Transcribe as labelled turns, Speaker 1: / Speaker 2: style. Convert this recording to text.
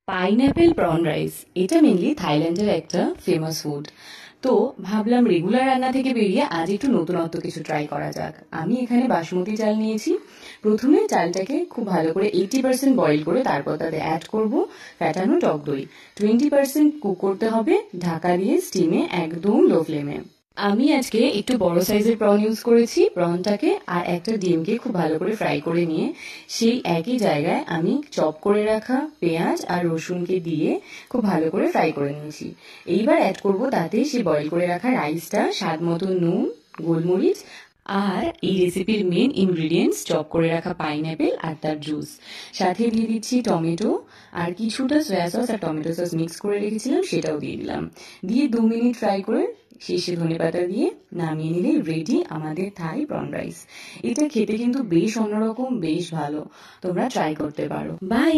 Speaker 1: Pineapple prawn rice, এটা mainly থাইল্যান্ডের একটা ফেমাস ফুড। তো ভাবলাম রেগুলার রান্না থেকে বেরিয়ে আজ একটু নতুনত্ব কিছু ট্রাই করা যাক। আমি এখানে বাসমতি চাল নিয়েছি। প্রথমে চালটাকে খুব ভালো করে 80% বয়েল করে তারপর তাতে অ্যাড করব ফ্যাটানো টক দই। 20% কুক করতে হবে ঢাকা দিয়ে স্টিমে, একদম লো ফ্লেমে। আমি আজকে একটু বড় সাইজের প্রন ইউজ করেছি। প্রনটাকে আর একটা ডিমকে খুব ভালো করে ফ্রাই করে নিয়ে সেই একই জায়গায় আমি চপ করে রাখা পেঁয়াজ আর রসুনকে দিয়ে খুব ভালো করে ফ্রাই করে নিয়েছি। এইবার অ্যাড করব তাতে সেই বয়েল করে রাখা রাইসটা, স্বাদ মতো নুন, গোলমরিচ আর এই রেসিপির মেন ইনগ্রিডিয়েন্টস চপ করে রাখা পাইনঅ্যাপেল আর তার জুস। সাথে দিয়ে দিচ্ছি টমেটো আর কিছুটা সয়া সস আর টমেটো সস মিক্স করে রেখেছিলাম, সেটাও দিয়ে দিলাম। দিয়ে 2 মিনিট ফ্রাই করে শেষে ধনেপাতা দিয়ে নামিয়ে নিলে রেডি আমাদের থাই প্রন রাইস। এটা খেতে কিন্তু বেশ অন্যরকম, বেশ ভালো। তোমরা ট্রাই করতে পারো। বাই।